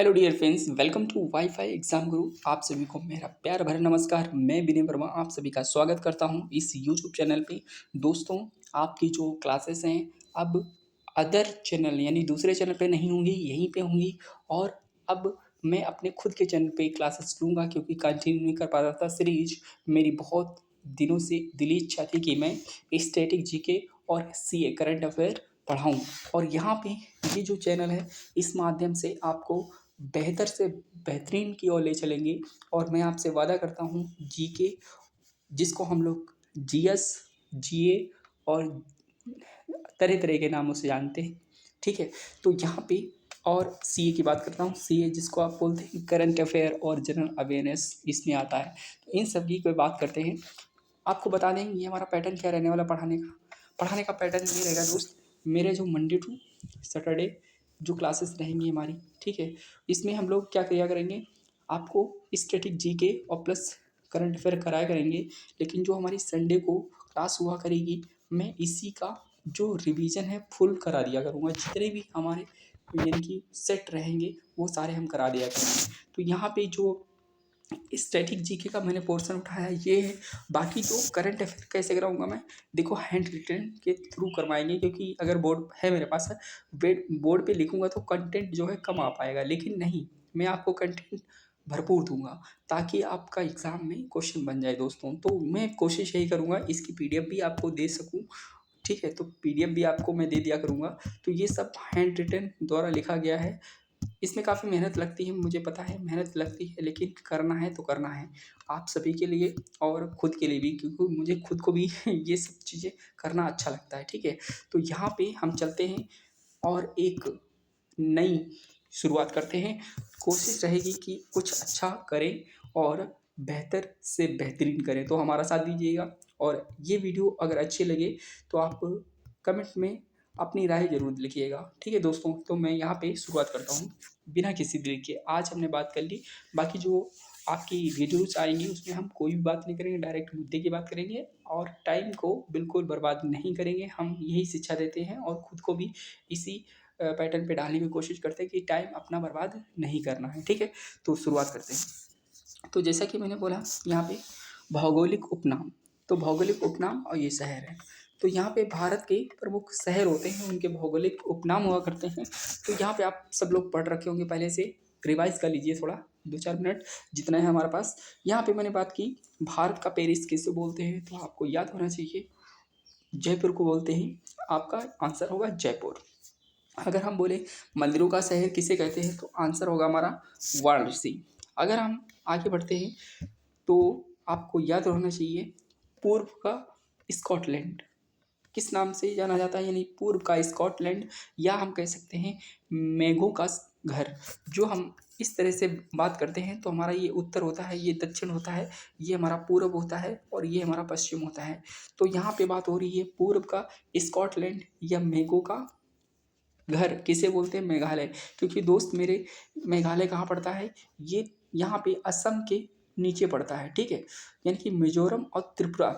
Hello dear friends, welcome to WiFi exam Guru. आप सभी को मेरा प्यार भरा नमस्कार। मैं विनय वर्मा आप सभी का स्वागत करता हूं इस यूट्यूब चैनल पे। दोस्तों, आपकी जो क्लासेस हैं अब अदर चैनल यानी दूसरे चैनल पे नहीं होंगी, यहीं पे होंगी। और अब मैं अपने खुद के चैनल पे क्लासेस लूँगा क्योंकि कंटिन्यू नहीं कर पा रहा था सीरीज। मेरी बहुत दिनों से दिली इच्छा थी कि मैं स्टैटिक जीके और सीए करंट अफेयर पढ़ाऊँ। और यहाँ पे ये जो चैनल है, इस माध्यम से आपको बेहतर से बेहतरीन की ओर ले चलेंगे। और मैं आपसे वादा करता हूँ जीके, जिसको हम लोग जीएस, जीए और तरह तरह के नामों से जानते हैं, ठीक है। तो यहाँ पे और सीए की बात करता हूँ। सीए जिसको आप बोलते हैं करंट अफेयर और जनरल अवेयरनेस, इसमें आता है। तो इन सभी की बात करते हैं। आपको बता दें ये हमारा पैटर्न क्या रहने वाला पढ़ाने का पैटर्न ये रहेगा दोस्त। मेरे जो मंडे टू सैटरडे जो क्लासेस रहेंगी हमारी, ठीक है, इसमें हम लोग क्या किया करेंगे, आपको स्टैटिक जीके और प्लस करंट अफेयर कराया करेंगे। लेकिन जो हमारी संडे को क्लास हुआ करेगी, मैं इसी का जो रिवीजन है फुल करा दिया करूँगा। जितने भी हमारे यानी कि सेट रहेंगे वो सारे हम करा दिया करेंगे। तो यहाँ पे जो स्टैटिक जीके का मैंने पोर्शन उठाया ये है। बाकी जो करंट अफेयर कैसे कराऊंगा मैं, देखो हैंड रिटन के थ्रू करवाएंगे, क्योंकि अगर बोर्ड है मेरे पास, बोर्ड पे लिखूंगा तो कंटेंट जो है कम आ पाएगा। लेकिन नहीं, मैं आपको कंटेंट भरपूर दूंगा ताकि आपका एग्ज़ाम में क्वेश्चन बन जाए दोस्तों। तो मैं कोशिश यही करूँगा इसकी पीडीएफ भी आपको दे सकूँ, ठीक है। तो पीडीएफ भी आपको मैं दे दिया करूँगा। तो ये सब हैंड रिटन द्वारा लिखा गया है। इसमें काफ़ी मेहनत लगती है, मुझे पता है मेहनत लगती है, लेकिन करना है तो करना है आप सभी के लिए और खुद के लिए भी, क्योंकि मुझे खुद को भी ये सब चीज़ें करना अच्छा लगता है, ठीक है। तो यहाँ पे हम चलते हैं और एक नई शुरुआत करते हैं। कोशिश रहेगी कि कुछ अच्छा करें और बेहतर से बेहतरीन करें। तो हमारा साथ दीजिएगा। और ये वीडियो अगर अच्छे लगे तो आप कमेंट में अपनी राय ज़रूर लिखिएगा, ठीक है दोस्तों। तो मैं यहाँ पे शुरुआत करता हूँ बिना किसी देरी के। आज हमने बात कर ली, बाकी जो आपकी वीडियोस आएंगी उसमें हम कोई भी बात नहीं करेंगे, डायरेक्ट मुद्दे की बात करेंगे और टाइम को बिल्कुल बर्बाद नहीं करेंगे। हम यही शिक्षा देते हैं और खुद को भी इसी पैटर्न पे डालने की कोशिश करते हैं कि टाइम अपना बर्बाद नहीं करना है, ठीक है। तो शुरुआत करते हैं। तो जैसा कि मैंने बोला यहाँ पे भौगोलिक उपनाम, तो भौगोलिक उपनाम और ये शहर है। तो यहाँ पे भारत के प्रमुख शहर होते हैं, उनके भौगोलिक उपनाम हुआ करते हैं। तो यहाँ पे आप सब लोग पढ़ रखे होंगे पहले से, रिवाइज कर लीजिए थोड़ा, 2-4 मिनट जितना है हमारे पास। यहाँ पे मैंने बात की भारत का पेरिस किसे बोलते हैं, तो आपको याद होना चाहिए जयपुर को बोलते हैं। आपका आंसर होगा जयपुर। अगर हम बोले मंदिरों का शहर किसे कहते हैं, तो आंसर होगा हमारा वाराणसी। अगर हम आगे बढ़ते हैं तो आपको याद रहना चाहिए पूर्व का स्कॉटलैंड किस नाम से जाना जाता है, यानी पूर्व का स्कॉटलैंड, या हम कह सकते हैं मेघों का घर। जो हम इस तरह से बात करते हैं तो हमारा ये उत्तर होता है, ये दक्षिण होता है, ये हमारा पूर्व होता है और ये हमारा पश्चिम होता है। तो यहाँ पे बात हो रही है पूर्व का स्कॉटलैंड या मेघों का घर किसे बोलते हैं, मेघालय। क्योंकि दोस्त मेरे मेघालय कहाँ पड़ता है, ये यहाँ पे असम के नीचे पड़ता है, ठीक है। यानी कि मिजोरम और त्रिपुरा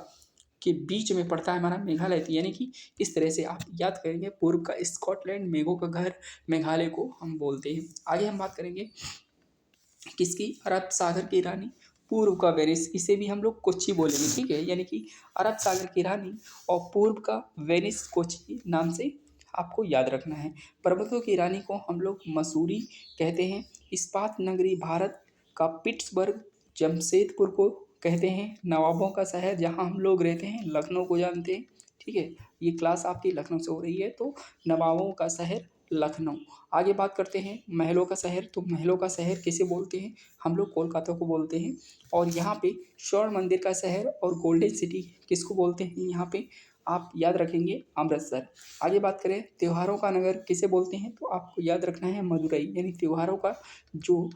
के बीच में पड़ता है हमारा मेघालय। तो यानी कि इस तरह से आप याद करेंगे, पूर्व का स्कॉटलैंड, मेघों का घर, मेघालय को हम बोलते हैं। आगे हम बात करेंगे किसकी, अरब सागर की रानी, पूर्व का वेनिस, इसे भी हम लोग कोच्चि बोलेंगे, ठीक है। यानी कि अरब सागर की रानी और पूर्व का वेनिस कोच्चि नाम से आपको याद रखना है। पर्वतों की रानी को हम लोग मसूरी कहते हैं। इस्पात नगरी भारत का पिट्सबर्ग, जमशेदपुर को कहते हैं नवाबों का शहर जहाँ हम लोग रहते हैं, लखनऊ को जानते हैं, ठीक है। ये क्लास आपकी लखनऊ से हो रही है, तो नवाबों का शहर लखनऊ। आगे बात करते हैं महलों का शहर, तो महलों का शहर किसे बोलते हैं, हम लोग कोलकाता को बोलते हैं। और यहाँ पे स्वर्ण मंदिर का शहर और गोल्डन सिटी किसको बोलते हैं, यहाँ पे आप याद रखेंगे अमृतसर। आगे बात करें त्योहारों का नगर किसे बोलते हैं, तो आपको याद रखना है मदुरई, यानी त्योहारों का जो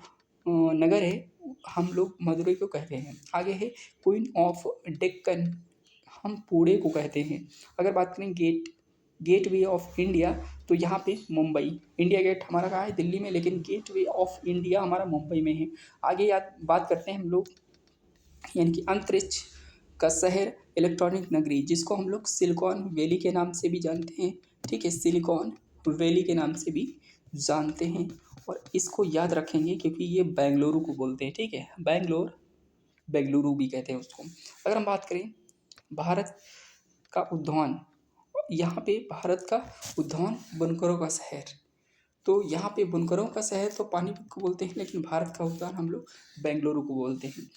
नगर है हम लोग मदुरई को कहते हैं। आगे है क्वीन ऑफ डेक्कन, हम पुणे को कहते हैं। अगर बात करें गेटवे ऑफ इंडिया, तो यहाँ पे मुंबई, इंडिया गेट हमारा कहाँ है, दिल्ली में, लेकिन गेटवे ऑफ इंडिया हमारा मुंबई में है। आगे याद बात करते हैं हम लोग यानी कि अंतरिक्ष का शहर, इलेक्ट्रॉनिक नगरी, जिसको हम लोग सिलिकॉन वैली के नाम से भी जानते हैं, ठीक है, सिलिकॉन वैली के नाम से भी जानते हैं। और इसको याद रखेंगे क्योंकि ये बेंगलुरु को बोलते हैं, ठीक है, बेंगलुरु भी कहते हैं उसको। अगर हम बात करें भारत का उद्यान, यहाँ पे भारत का उद्यान बुनकरों का शहर, तो यहाँ पे बुनकरों का शहर तो पानीपत को बोलते हैं, लेकिन भारत का उद्यान हम लोग बेंगलुरु को बोलते हैं।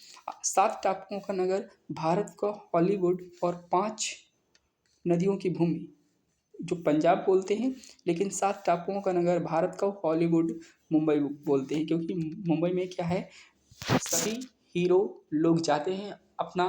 7 टापुओं का नगर, भारत का हॉलीवुड और 5 नदियों की भूमि, जो पंजाब बोलते हैं, लेकिन 7 टापुओं का नगर भारत का हॉलीवुड मुंबई बोलते हैं, क्योंकि मुंबई में क्या है, सभी हीरो लोग जाते हैं, अपना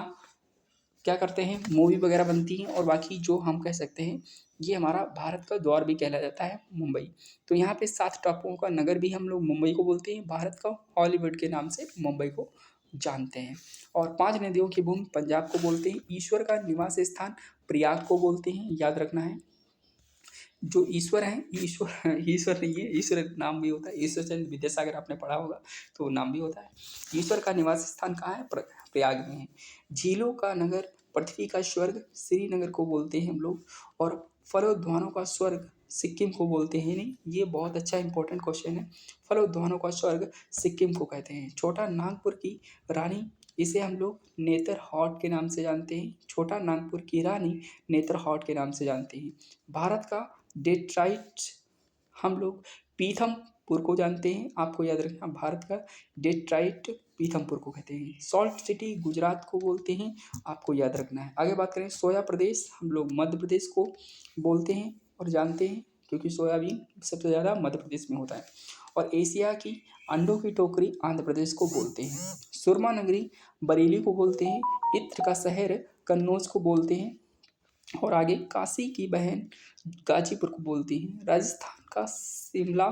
क्या करते हैं, मूवी वगैरह बनती हैं, और बाकी जो हम कह सकते हैं ये हमारा भारत का द्वार भी कहला जाता है मुंबई। तो यहाँ पे 7 टापुओं का नगर भी हम लोग मुंबई को बोलते हैं, भारत का हॉलीवुड के नाम से मुंबई को जानते हैं। और 5 नदियों की भूमि पंजाब को बोलते हैं। ईश्वर का निवास स्थान प्रयाग को बोलते हैं, याद रखना है। जो ईश्वर हैं, ईश्वर ईश्वर नहीं है, ईश्वर नाम भी होता है, ईश्वर चंद्र विद्यासागर आपने पढ़ा होगा तो नाम भी होता है। ईश्वर का निवास स्थान कहाँ है, प्रयाग में है। झीलों का नगर, पृथ्वी का स्वर्ग श्रीनगर को बोलते हैं हम लोग, और फलोद्यानों का स्वर्ग सिक्किम को बोलते हैं। नहीं, ये बहुत अच्छा इंपॉर्टेंट क्वेश्चन है। फलोद्यानों का स्वर्ग सिक्किम को कहते हैं। छोटा नागपुर की रानी, इसे हम लोग नेतरहाट के नाम से जानते हैं। छोटा नागपुर की रानी नेतरहाट के नाम से जानते हैं। भारत का डेट्राइट हम लोग पीथमपुर को जानते हैं, आपको याद रखना, भारत का डेट्राइट पीथमपुर को कहते हैं। सॉल्ट सिटी गुजरात को बोलते हैं, आपको याद रखना है। आगे बात करें सोया प्रदेश, हम लोग मध्य प्रदेश को बोलते हैं और जानते हैं, क्योंकि सोयाबीन सबसे ज़्यादा मध्य प्रदेश में होता है। और एशिया की अंडों की टोकरी आंध्र प्रदेश को बोलते हैं। सुरमा नगरी बरेली को बोलते हैं। इत्र का शहर कन्नौज को बोलते हैं। और आगे काशी की बहन गाजीपुर को बोलती हैं। राजस्थान का शिमला,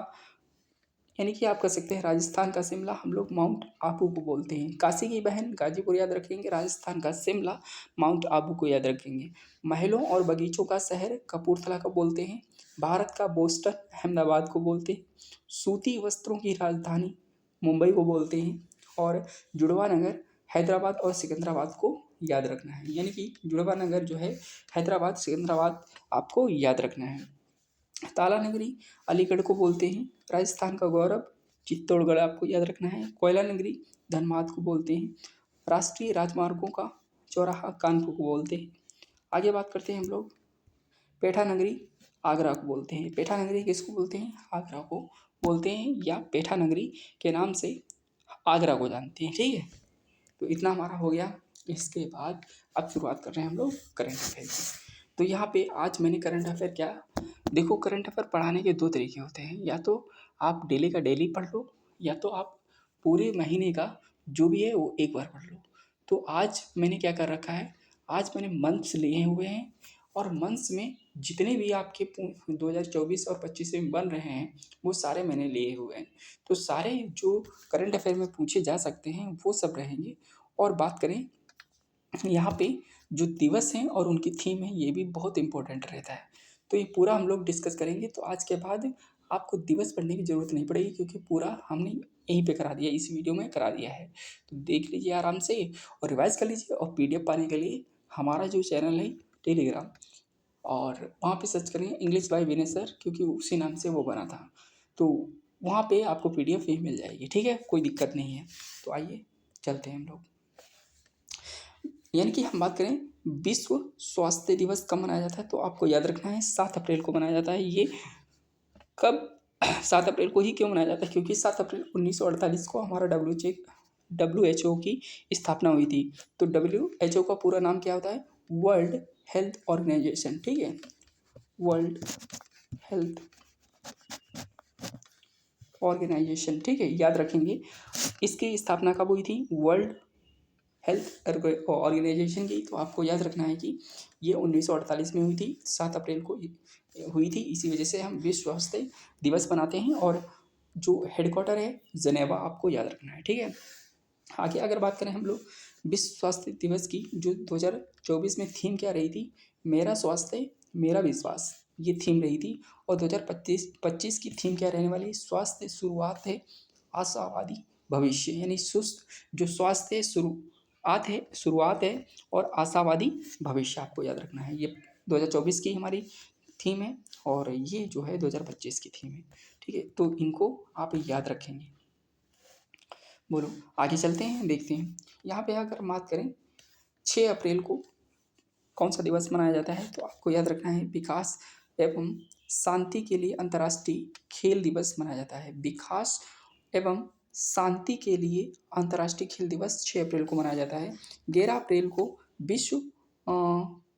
यानी कि आप कह सकते हैं राजस्थान का शिमला हम लोग माउंट आबू को बोलते हैं। काशी की बहन गाजीपुर याद रखेंगे, राजस्थान का शिमला माउंट आबू को याद रखेंगे। महलों और बगीचों का शहर कपूरथला को बोलते हैं। भारत का बोस्टन अहमदाबाद को बोलते हैं। सूती वस्त्रों की राजधानी मुंबई को बोलते हैं। और जुड़वा नगर हैदराबाद और सिकंदराबाद को याद रखना है, यानी कि जुड़वा नगर जो है हैदराबाद सिकंदराबाद आपको याद रखना है। ताला नगरी अलीगढ़ को बोलते हैं। राजस्थान का गौरव चित्तौड़गढ़ आपको याद रखना है। कोयला नगरी धनबाद को बोलते हैं। राष्ट्रीय राजमार्गों का चौराहा कानपुर को बोलते हैं। आगे बात करते हैं हम लोग पेठा नगरी आगरा को बोलते हैं। पेठा नगरी किसको बोलते हैं, आगरा को बोलते हैं, या पेठा नगरी के नाम से आगरा को जानते हैं, ठीक है। तो इतना हमारा हो गया। इसके बाद अब शुरुआत कर रहे हैं हम लोग करंट अफेयर की। तो यहाँ पे आज मैंने करंट अफेयर क्या, देखो करंट अफेयर पढ़ाने के 2 तरीके होते हैं, या तो आप डेली का डेली पढ़ लो, या तो आप पूरे महीने का जो भी है वो एक बार पढ़ लो। तो आज मैंने क्या कर रखा है, आज मैंने मंथ्स लिए हुए हैं, और मंथ्स में जितने भी आपके 2024 और 25 में बन रहे हैं वो सारे मैंने लिए हुए हैं। तो सारे जो करंट अफेयर में पूछे जा सकते हैं वो सब रहेंगे। और बात करें यहाँ पे जो दिवस हैं और उनकी थीम है, ये भी बहुत इंपॉर्टेंट रहता है। तो ये पूरा हम लोग डिस्कस करेंगे। तो आज के बाद आपको दिवस पढ़ने की ज़रूरत नहीं पड़ेगी, क्योंकि पूरा हमने यहीं पे करा दिया, इस वीडियो में करा दिया है। तो देख लीजिए आराम से और रिवाइज कर लीजिए। और PDF पाने के लिए हमारा जो चैनल है टेलीग्राम, और वहाँ पे सर्च करेंगे इंग्लिश बाय विनय सर, क्योंकि उसी नाम से वो बना था। तो वहाँ पे आपको PDF ही मिल जाएगी, ठीक है, कोई दिक्कत नहीं है। तो आइए चलते हैं हम लोग। यानी कि हम बात करें विश्व स्वास्थ्य दिवस कब मनाया जाता है, तो आपको याद रखना है 7 अप्रैल को मनाया जाता है। ये कब 7 अप्रैल को ही क्यों मनाया जाता है, क्योंकि 7 अप्रैल 1948 को हमारा WHO की स्थापना हुई थी। तो WHO का पूरा नाम क्या होता है, वर्ल्ड हेल्थ ऑर्गेनाइजेशन, ठीक है, वर्ल्ड हेल्थ ऑर्गेनाइजेशन, ठीक है, याद रखेंगे। इसकी स्थापना कब हुई थी, वर्ल्ड हेल्थ ऑर्गेनाइजेशन की। तो आपको याद रखना है कि ये 1948 में हुई थी, 7 अप्रैल को हुई थी। इसी वजह से हम विश्व स्वास्थ्य दिवस मनाते हैं, और जो हेडक्वार्टर है जनेवा, आपको याद रखना है, ठीक है। आगे अगर बात करें हम लोग विश्व स्वास्थ्य दिवस की, जो 2024 में थीम क्या रही थी, मेरा स्वास्थ्य मेरा विश्वास, ये थीम रही थी। और 2025 की थीम क्या रहने वाली, स्वास्थ्य शुरुआत है आशावादी भविष्य, यानी सुस्त जो स्वास्थ्य शुरुआत है और आशावादी भविष्य, आपको याद रखना है। ये 2024 की हमारी थीम है, और ये जो है 2025 की थीम है, ठीक है। ठीक है, तो इनको आप याद रखेंगे। बोलो, आगे चलते हैं, देखते हैं। यहाँ पे अगर बात करें 6 अप्रैल को कौन सा दिवस मनाया जाता है, तो आपको याद रखना है विकास एवं शांति के लिए अंतर्राष्ट्रीय खेल दिवस मनाया जाता है। विकास एवं शांति के लिए अंतर्राष्ट्रीय खेल दिवस 6 अप्रैल को मनाया जाता है। 11 अप्रैल को विश्व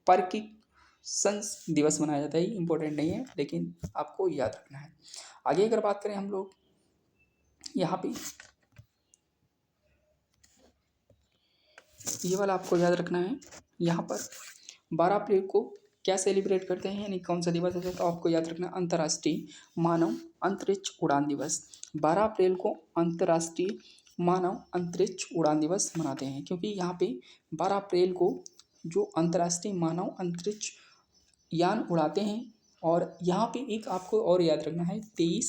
पार्किंसन दिवस मनाया जाता है। ये इम्पोर्टेंट नहीं है, लेकिन आपको याद रखना है। आगे अगर बात करें हम लोग, यहाँ पे ये वाला आपको याद रखना है। यहाँ पर 12 अप्रैल को क्या सेलिब्रेट करते हैं, यानी कौन सा दिवस है, तो आपको याद रखना अंतर्राष्ट्रीय मानव अंतरिक्ष उड़ान दिवस। 12 अप्रैल को अंतर्राष्ट्रीय मानव अंतरिक्ष उड़ान दिवस मनाते हैं, क्योंकि यहाँ पे 12 अप्रैल को जो अंतर्राष्ट्रीय मानव अंतरिक्ष यान उड़ाते हैं। और यहाँ पे एक आपको और याद रखना है 23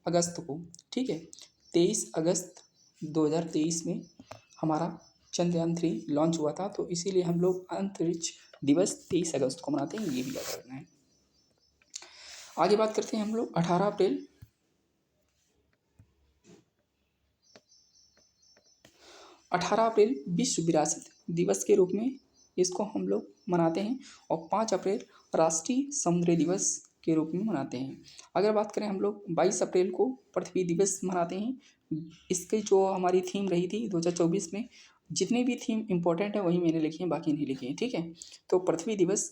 अगस्त को, ठीक है, 23 अगस्त 2023 में हमारा चंद्रयान-3 लॉन्च हुआ था, तो इसीलिए हम लोग अंतरिक्ष दिवस 23 अगस्त को मनाते हैं, ये भी याद रखना है। आगे बात करते हैं हम लोग 18 अप्रैल। 18 अप्रैल विश्व विरासत दिवस के रूप में इसको हम लोग मनाते हैं, और 5 अप्रैल राष्ट्रीय समुद्री दिवस के रूप में मनाते हैं। अगर बात करें हम लोग 22 अप्रैल को पृथ्वी दिवस मनाते हैं। इसकी जो हमारी थीम रही थी 2024 में, जितने भी थीम इम्पोर्टेंट है वही मैंने लिखी हैं, बाकी नहीं लिखी हैं, ठीक है। तो पृथ्वी दिवस,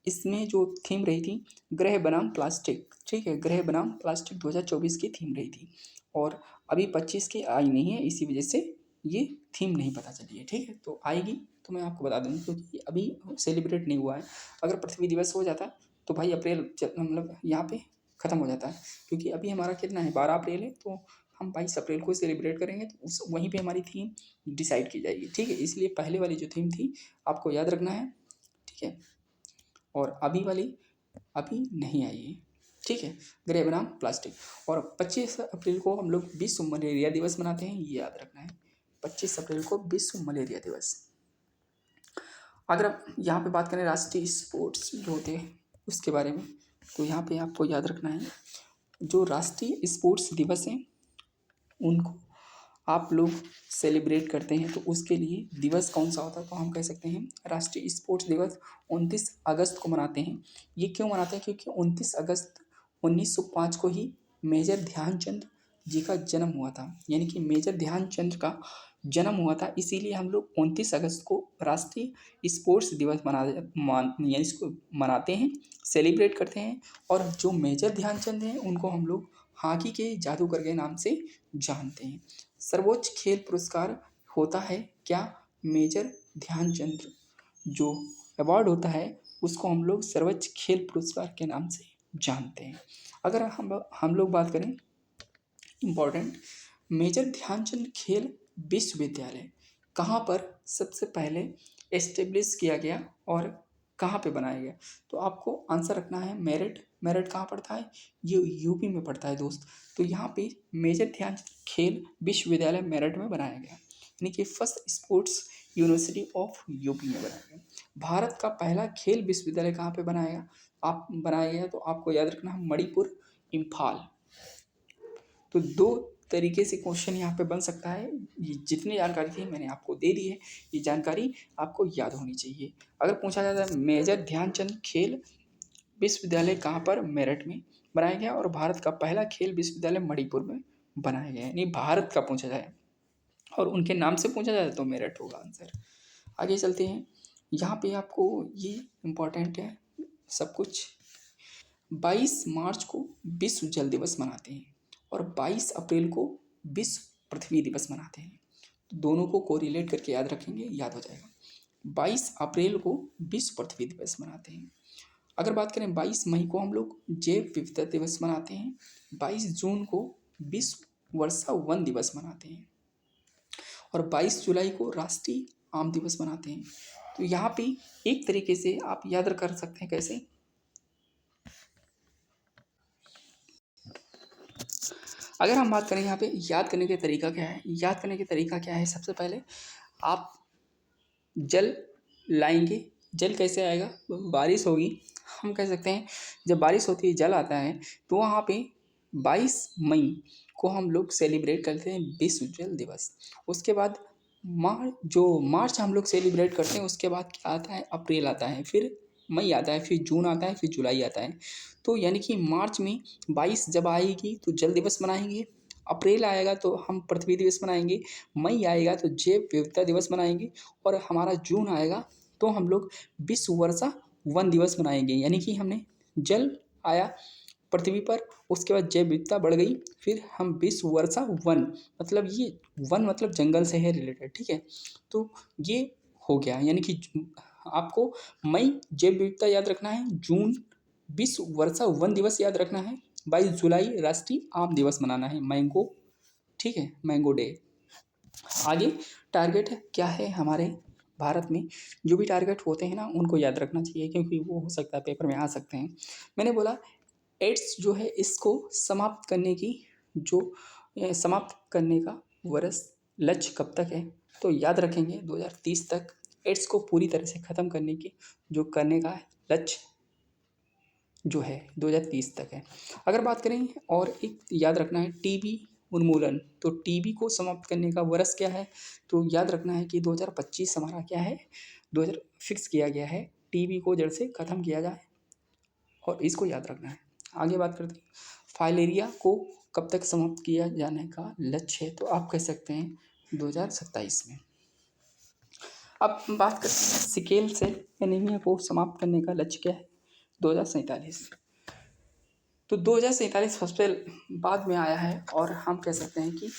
इसमें जो थीम रही थी ग्रह बनाम प्लास्टिक, ठीक है, ग्रह बनाम प्लास्टिक 2024 की थीम रही थी, और अभी 25 की आई नहीं है, इसी वजह से ये थीम नहीं पता चली है, ठीक है। तो आएगी तो मैं आपको बता दूँगी, क्योंकि अभी सेलिब्रेट नहीं हुआ है। अगर पृथ्वी दिवस हो जाता तो भाई अप्रैल मतलब यहाँ पे ख़त्म हो जाता है, क्योंकि अभी हमारा कितना है 12 अप्रैल है, तो हम 22 अप्रैल को सेलिब्रेट करेंगे, तो उस वहीं पे हमारी थीम डिसाइड की जाएगी, ठीक है। इसलिए पहले वाली जो थीम थी आपको याद रखना है, ठीक है, और अभी वाली अभी नहीं आई है, ठीक है, ग्रह बनाम प्लास्टिक। और 25 अप्रैल को हम लोग विश्व मलेरिया दिवस मनाते हैं, ये याद रखना है, 25 अप्रैल को विश्व मलेरिया दिवस। अगर आप यहाँ पे बात करें राष्ट्रीय स्पोर्ट्स जो होते हैं उसके बारे में, तो यहाँ पे आपको याद रखना है जो राष्ट्रीय स्पोर्ट्स दिवस हैं उनको आप लोग सेलिब्रेट करते हैं, तो उसके लिए दिवस कौन सा होता है, तो हम कह सकते हैं राष्ट्रीय स्पोर्ट्स दिवस 29 अगस्त को मनाते हैं। ये क्यों मनाते हैं, क्योंकि 29 अगस्त 1905 को ही मेजर ध्यानचंद जी का जन्म हुआ था, यानी कि मेजर ध्यानचंद का जन्म हुआ था, इसीलिए हम लोग 29 अगस्त को राष्ट्रीय स्पोर्ट्स दिवस यानी इसको मनाते हैं, सेलिब्रेट करते हैं। और जो मेजर ध्यानचंद हैं उनको हम लोग हॉकी के जादूगर के नाम से जानते हैं। सर्वोच्च खेल पुरस्कार होता है क्या, मेजर ध्यानचंद जो अवार्ड होता है उसको हम लोग सर्वोच्च खेल पुरस्कार के नाम से जानते हैं। अगर हम लोग बात करें इम्पोर्टेंट, मेजर ध्यानचंद खेल विश्वविद्यालय कहाँ पर सबसे पहले एस्टेब्लिश किया गया और कहाँ पे बनाया गया, तो आपको आंसर रखना है मेरठ। मेरठ कहाँ पड़ता है, ये यूपी में पड़ता है दोस्त। तो यहाँ पे मेजर ध्यानचंद खेल विश्वविद्यालय मेरठ में बनाया गया, यानी कि first sports university of UP में बनाया गया। भारत का पहला खेल विश्वविद्यालय कहाँ पे बनाया गया, तो आपको याद रखना है मणिपुर, इम्फाल। तो 2 तरीके से क्वेश्चन यहाँ पे बन सकता है। ये जितनी जानकारी थी मैंने आपको दे दी है, ये जानकारी आपको याद होनी चाहिए। अगर पूछा जाता है मेजर ध्यानचंद खेल विश्वविद्यालय कहाँ पर, मेरठ में बनाया गया, और भारत का पहला खेल विश्वविद्यालय मणिपुर में बनाया गया है। यानी भारत का पूछा जाए और उनके नाम से पूछा जाए तो मेरठ होगा आंसर। आगे चलते हैं, यहाँ पे आपको ये इम्पोर्टेंट है सब कुछ। 22 मार्च को विश्व जल दिवस मनाते हैं और 22 अप्रैल को विश्व पृथ्वी दिवस मनाते हैं, तो दोनों को कोरिलेट करके याद रखेंगे, याद हो जाएगा। 22 अप्रैल को विश्व पृथ्वी दिवस मनाते हैं। अगर बात करें 22 मई को हम लोग जैव विविधता दिवस मनाते हैं। 22 जून को विश्व वर्षा वन दिवस मनाते हैं, और 22 जुलाई को राष्ट्रीय आम दिवस मनाते हैं। तो यहाँ पे एक तरीके से आप याद कर सकते हैं कैसे, अगर हम बात करें यहाँ पे याद करने का तरीका क्या है, याद करने का तरीका क्या है, सबसे पहले आप जल लाएंगे। जल कैसे आएगा, बारिश होगी, हम कह सकते हैं जब बारिश होती है जल आता है, तो वहाँ पे 22 मई को हम लोग सेलिब्रेट करते हैं विश्व जल दिवस। उसके बाद मार्च हम लोग सेलिब्रेट करते हैं, उसके बाद क्या आता है, अप्रैल आता है, फिर मई आता है, फिर जून आता है, फिर जुलाई आता है। तो यानी कि मार्च में 22 जब आएगी तो जल दिवस मनाएंगे, अप्रैल आएगा तो हम पृथ्वी दिवस मनाएंगे, मई आएगा तो जैव विविधता दिवस मनाएंगे, और हमारा जून आएगा तो हम लोग विश्व वर्षा वन दिवस मनाएंगे। यानी कि हमने जल आया पृथ्वी पर, उसके बाद जैव विविधता बढ़ गई, फिर हम विश्व वर्षा वन, मतलब ये वन मतलब जंगल से है रिलेटेड, ठीक है। तो ये हो गया, यानी कि आपको मई जैव विविधता याद रखना है, जून विश्व वर्षा वन दिवस याद रखना है, 22 जुलाई राष्ट्रीय आम दिवस मनाना है, मैंगो, ठीक है, मैंगो डे। आगे टारगेट क्या है हमारे भारत में, जो भी टारगेट होते हैं ना उनको याद रखना चाहिए, क्योंकि वो हो सकता है पेपर में आ सकते हैं। मैंने बोला एड्स जो है इसको समाप्त करने की जो समाप्त करने का वर्ष लक्ष्य कब तक है, तो याद रखेंगे 2030 तक एड्स को पूरी तरह से ख़त्म करने की जो करने का लक्ष्य जो है 2030 तक है। अगर बात करें और एक याद रखना है टीबी उन्मूलन, तो टीबी को समाप्त करने का वर्ष क्या है, तो याद रखना है कि 2025 हमारा क्या है, 2000 फिक्स किया गया है, टीबी को जड़ से ख़त्म किया जाए, और इसको याद रखना है। आगे बात करते हैं फाइलेरिया को कब तक समाप्त किया जाने का लक्ष्य है, तो आप कह सकते हैं 2027 में। अब बात करते हैं सिकेल सेल एनीमिया को समाप्त करने का लक्ष्य क्या है, 2047। तो 2047 सबसे बाद में आया है, और हम कह सकते हैं कि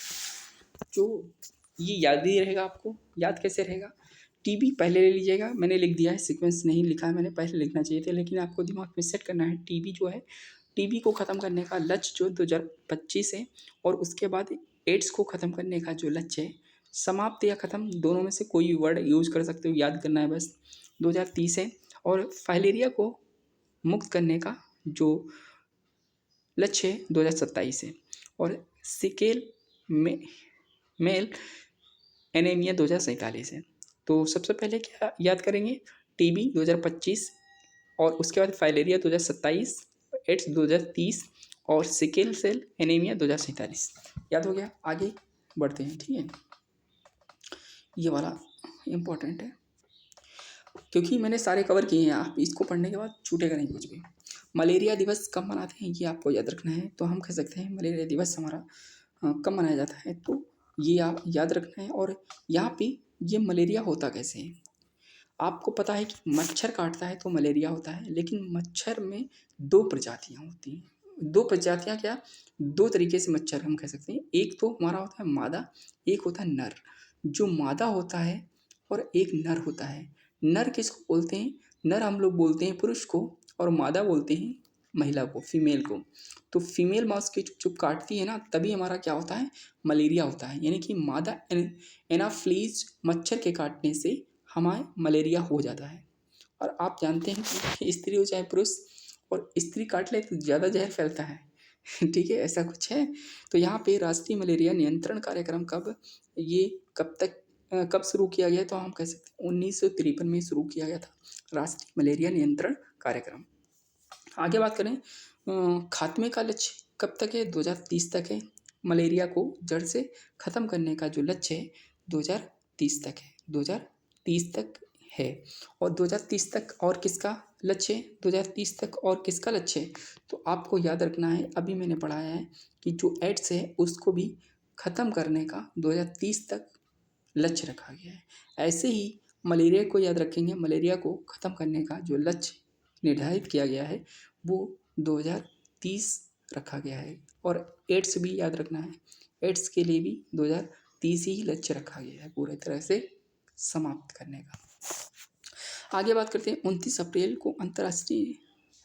जो ये याद ही रहेगा, आपको याद कैसे रहेगा, टीबी पहले ले लीजिएगा, मैंने लिख दिया है, सीक्वेंस नहीं लिखा है मैंने, पहले लिखना चाहिए था, लेकिन आपको दिमाग में सेट करना है। टीबी जो है, टीबी को ख़त्म करने का लक्ष्य जो 2025 है, और उसके बाद एड्स को ख़त्म करने का जो लक्ष्य है, समाप्त या ख़त्म दोनों में से कोई वर्ड यूज कर सकते हो, याद करना है बस, 2030 है। और फाइलेरिया को मुक्त करने का जो लक्ष्य है 2027 है, और सिकेल में मेल एनीमिया 2047 है। तो सबसे पहले क्या याद करेंगे, टीबी 2025, और उसके बाद फाइलेरिया 2027, एड्स 2030, और सिकेल सेल एनीमिया 2047। याद हो गया, आगे बढ़ते हैं, ठीक है। ये वाला इम्पोर्टेंट है, क्योंकि मैंने सारे कवर किए हैं, आप इसको पढ़ने के बाद छूटेगा नहीं कुछ भी। मलेरिया दिवस कब मनाते हैं, ये आपको याद रखना है। तो हम कह सकते हैं मलेरिया दिवस हमारा कब मनाया जाता है, तो ये आप याद रखना है। और यहाँ पे ये मलेरिया होता कैसे है, आपको पता है कि मच्छर काटता है तो मलेरिया होता है, लेकिन मच्छर में दो प्रजातियाँ होती हैं। दो प्रजातियाँ क्या, दो तरीके से मच्छर हम कह सकते हैं, एक तो हमारा होता है मादा, एक होता है नर। जो मादा होता है और एक नर होता है। नर किसको बोलते हैं, नर हम लोग बोलते हैं पुरुष को, और मादा बोलते हैं महिला को, फीमेल को। तो फीमेल माउस की चुप काटती है ना, तभी हमारा क्या होता है, मलेरिया होता है। यानी कि मादा एनाफ्लीज मच्छर के काटने से हमारे मलेरिया हो जाता है। और आप जानते हैं कि स्त्री हो चाहे पुरुष, और स्त्री काट ले तो ज़्यादा जहर फैलता है ठीक है, ऐसा कुछ है। तो यहाँ पे राष्ट्रीय मलेरिया नियंत्रण कार्यक्रम कब शुरू किया गया, तो हम कह सकते हैं 1953 में शुरू किया गया था राष्ट्रीय मलेरिया नियंत्रण कार्यक्रम। आगे बात करें खात्मे का लक्ष्य कब तक है, 2030 तक है। मलेरिया को जड़ से ख़त्म करने का जो लक्ष्य है 2030 तक है, 2030 तक है। और 2030 तक और किसका लक्ष्य है, 2030 तक और किसका लक्ष्य है, तो आपको याद रखना है, अभी मैंने पढ़ाया है कि जो एड्स है उसको भी ख़त्म करने का 2030 तक लक्ष्य रखा गया है। ऐसे ही मलेरिया को याद रखेंगे, मलेरिया को ख़त्म करने का जो लक्ष्य निर्धारित किया गया है वो 2030 रखा गया है। और एड्स भी याद रखना है, एड्स के लिए भी 2030 ही लक्ष्य रखा गया है पूरी तरह से समाप्त करने का। आगे बात करते हैं 29 अप्रैल को अंतर्राष्ट्रीय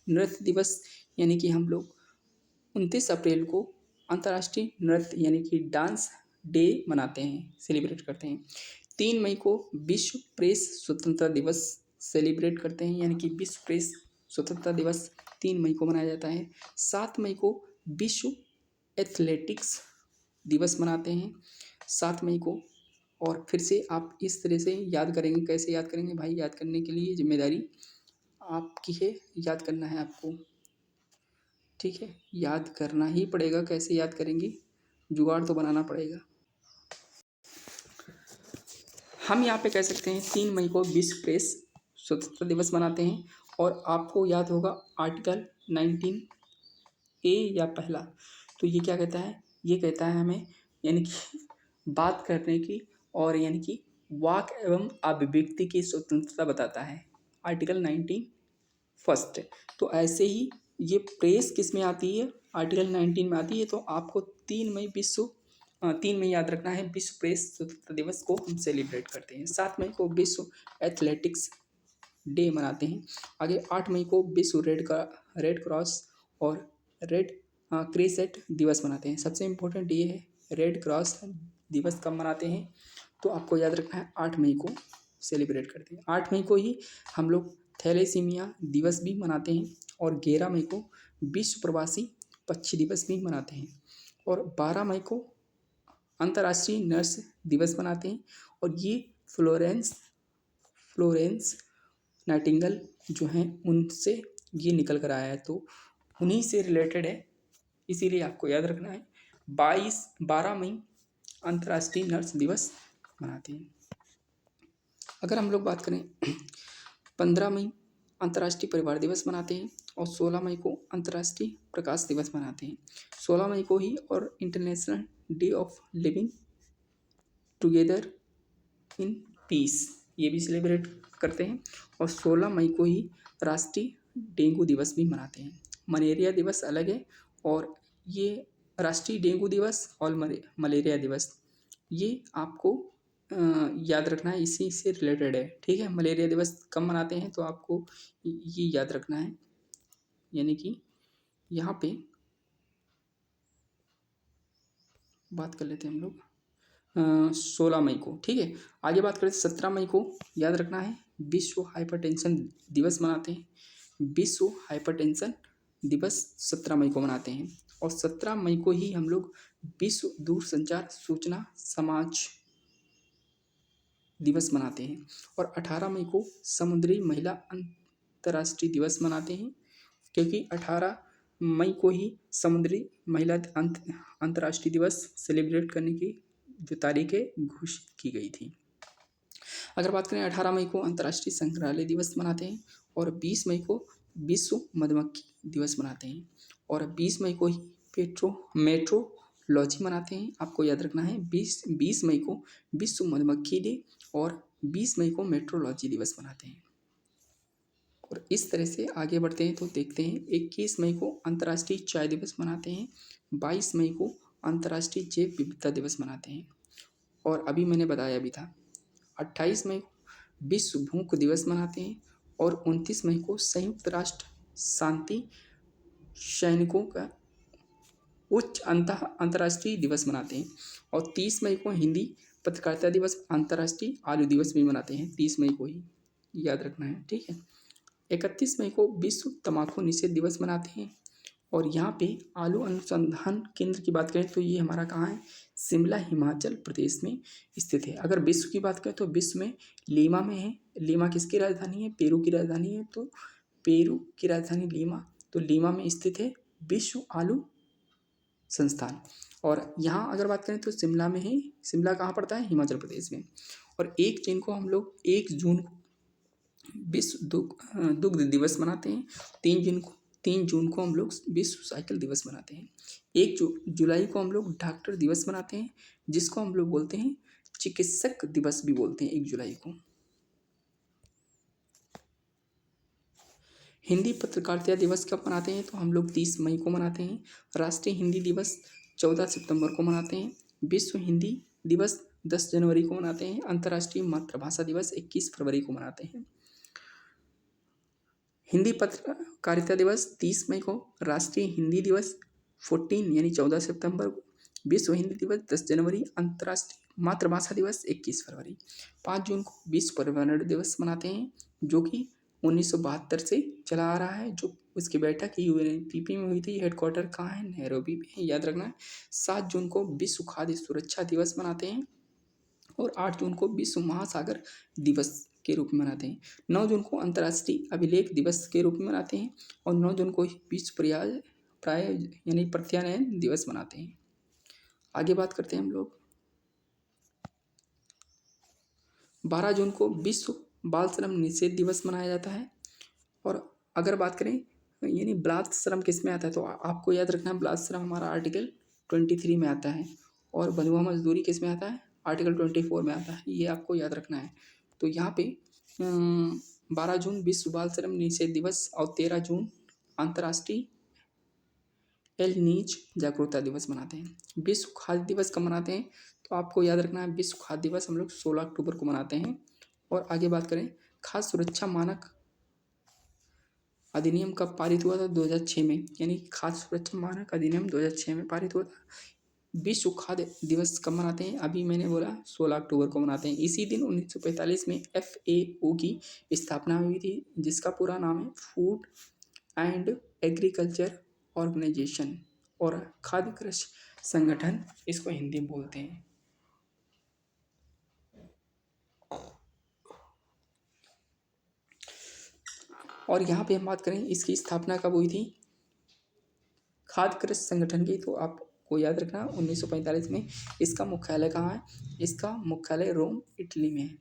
नृत्य दिवस, यानी कि हम लोग 29 अप्रैल को अंतर्राष्ट्रीय नृत्य यानी कि डांस डे मनाते हैं, सेलिब्रेट करते हैं। 3 मई को विश्व प्रेस स्वतंत्रता दिवस सेलिब्रेट करते हैं, यानी कि विश्व प्रेस स्वतंत्रता दिवस 3 मई को मनाया जाता है। 7 मई को विश्व एथलेटिक्स दिवस मनाते हैं, 7 मई को। और फिर से आप इस तरह से याद करेंगे, कैसे याद करेंगे भाई, याद करने के लिए जिम्मेदारी आपकी है, याद करना है आपको। ठीक है, याद करना ही पड़ेगा। कैसे याद करेंगे, जुगाड़ तो बनाना पड़ेगा। हम यहाँ पे कह सकते हैं 3 मई को विश्व प्रेस स्वतंत्रता दिवस मनाते हैं। और आपको याद होगा आर्टिकल 19A या पहला, तो ये क्या कहता है, ये कहता है हमें यानी कि बात करने की और यानी कि वाक एवं अभिव्यक्ति की स्वतंत्रता बताता है, आर्टिकल 19 फर्स्ट। तो ऐसे ही ये प्रेस किस में आती है, आर्टिकल 19 में आती है। तो आपको 3 मई याद रखना है, विश्व प्रेस स्वतंत्रता दिवस को हम सेलिब्रेट करते हैं। 7 मई को विश्व एथलेटिक्स डे मनाते हैं। आगे 8 मई को विश्व रेड क्रॉस और रेड क्रेसेंट दिवस मनाते हैं। सबसे इम्पोर्टेंट ये है, रेड क्रॉस दिवस कब मनाते हैं, तो आपको याद रखना है 8 मई को सेलिब्रेट करते हैं। 8 मई को ही हम लोग थैलेसीमिया दिवस भी मनाते हैं। और 11 मई को विश्व प्रवासी पक्षी दिवस भी मनाते हैं। और 12 मई को अंतर्राष्ट्रीय नर्स दिवस मनाते हैं। और ये फ्लोरेंस नाइटिंगेल जो हैं उनसे ये निकल कर आया है, तो उन्हीं से रिलेटेड है, इसीलिए आपको याद रखना है। 12 मई अंतर्राष्ट्रीय नर्स दिवस मनाते हैं। अगर हम लोग बात करें 15 मई अंतर्राष्ट्रीय परिवार दिवस मनाते हैं। और 16 मई को अंतर्राष्ट्रीय प्रकाश दिवस मनाते हैं। 16 मई को ही और international day of living together in peace ये भी सेलिब्रेट करते हैं। और 16 मई को ही राष्ट्रीय डेंगू दिवस भी मनाते हैं। मलेरिया दिवस अलग है, और ये राष्ट्रीय डेंगू दिवस और मलेरिया दिवस ये आपको याद रखना है, इसी से रिलेटेड है। ठीक है, मलेरिया दिवस कब मनाते हैं, तो आपको ये याद रखना है, यानी कि यहाँ पे बात कर लेते हैं हम लोग 16 मई को। ठीक है, आगे बात करें 17 मई को याद रखना है, विश्व हाइपरटेंशन दिवस मनाते हैं। विश्व हाइपरटेंशन दिवस 17 मई को मनाते हैं। और 17 मई को ही हम लोग विश्व दूरसंचार सूचना समाज दिवस मनाते हैं। और 18 मई को समुद्री महिला अंतर्राष्ट्रीय दिवस मनाते हैं, क्योंकि 18 मई को ही समुद्री महिला अंतर्राष्ट्रीय दिवस सेलिब्रेट करने की जो तारीख है घोषित की गई थी। अगर बात करें 18 मई को अंतर्राष्ट्रीय संग्रहालय दिवस मनाते हैं। और 20 मई को विश्व मधुमक्खी दिवस मनाते हैं। और 20 मई को ही मेट्रोलॉजी मनाते हैं। आपको याद रखना है 20 मई को विश्व मधुमक्खी डे और 20 मई को मेट्रोलॉजी दिवस मनाते हैं। और इस तरह से आगे बढ़ते हैं तो देखते हैं 21 मई को अंतर्राष्ट्रीय चाय दिवस मनाते हैं। 22 मई को अंतर्राष्ट्रीय जैव विविधता दिवस मनाते हैं। और अभी मैंने बताया भी था 28 मई को विश्व भूख दिवस मनाते हैं। और 29 मई को संयुक्त राष्ट्र शांति सैनिकों का उच्च अंतर्राष्ट्रीय दिवस मनाते हैं। और 30 मई को हिंदी पत्रकारिता दिवस अंतर्राष्ट्रीय आलू दिवस भी मनाते हैं, 30 मई को ही याद रखना है। ठीक है, 31 मई को विश्व तंबाकू निषेध दिवस मनाते हैं। और यहाँ पे आलू अनुसंधान केंद्र की बात करें तो ये हमारा कहाँ है, शिमला हिमाचल प्रदेश में स्थित है। अगर विश्व की बात करें तो विश्व में लीमा में है। लीमा किसकी राजधानी है, पेरू की राजधानी है, तो पेरू की राजधानी लीमा, तो लीमा में स्थित है विश्व आलू संस्थान। और यहाँ अगर बात करें तो शिमला में है। शिमला कहाँ पड़ता है, हिमाचल प्रदेश में। और 1 जून को हम लोग 1 जून को विश्व दुग्ध दिवस मनाते हैं। 3 जून को हम लोग विश्व साइकिल दिवस मनाते हैं। 1 जुलाई को हम लोग डॉक्टर दिवस मनाते हैं, जिसको हम लोग बोलते हैं चिकित्सक दिवस भी बोलते हैं 1 जुलाई को। हिंदी पत्रकारिता दिवस कब मनाते हैं, तो हम लोग 30 मई को मनाते हैं। राष्ट्रीय हिंदी दिवस 14 सितंबर को मनाते हैं। विश्व हिंदी दिवस 10 जनवरी को मनाते हैं। अंतर्राष्ट्रीय मातृभाषा दिवस 21 फरवरी को मनाते हैं। हिंदी पत्रकारिता दिवस 30 मई को। राष्ट्रीय हिंदी दिवस 14 सितंबर को। विश्व हिंदी दिवस 10 जनवरी। अंतर्राष्ट्रीय मातृभाषा दिवस 21 फरवरी। 5 जून को विश्व पर्यावरण दिवस मनाते हैं, जो कि 1972 से चला आ रहा है, जो उसकी बैठक यूएनईपी में हुई थी। हेडक्वार्टर कहाँ है, नैरोबी में, याद रखना है। 7 जून को विश्व खाद्य सुरक्षा दिवस मनाते हैं। और 8 जून को विश्व महासागर दिवस के रूप में मनाते हैं। 9 जून को अंतर्राष्ट्रीय अभिलेख दिवस के रूप में मनाते हैं। और 9 जून को विश्व प्राय यानी प्रत्यानयन दिवस मनाते हैं। आगे बात करते हैं हम लोग। 12 जून को विश्व बाल श्रम निषेध दिवस मनाया जाता है। और अगर बात करें यानी बाल श्रम किस में आता है, तो आपको याद रखना है बाल श्रम हमारा आर्टिकल 23 में आता है, और बंधुआ मजदूरी किस में आता है, आर्टिकल 24 में आता है। ये आपको याद रखना है। तो यहाँ पे 12 जून विश्व बाल श्रम निषेध दिवस और 13 जून अंतर्राष्ट्रीय एल नीच जागरूकता दिवस मनाते हैं। विश्व खाद्य दिवस कब मनाते हैं, तो आपको याद रखना है विश्व खाद्य दिवस हम लोग 16 अक्टूबर को मनाते हैं। और आगे बात करें, खाद्य सुरक्षा मानक अधिनियम कब पारित हुआ था, 2006 में, यानी खाद्य सुरक्षा मानक अधिनियम 2006 में पारित हुआ था। विश्व खाद्य दिवस कब मनाते हैं, अभी मैंने बोला 16 अक्टूबर को मनाते हैं। इसी दिन 1945 में FAO की स्थापना हुई थी, जिसका पूरा नाम है फूड एंड एग्रीकल्चर ऑर्गेनाइजेशन, और खाद्य कृषि संगठन इसको हिंदी में बोलते हैं। और यहाँ पे हम बात करें इसकी स्थापना कब हुई थी, खाद्य कृषि संगठन की, तो आपको याद रखना 1945 में। इसका मुख्यालय कहाँ है, इसका मुख्यालय रोम इटली में है।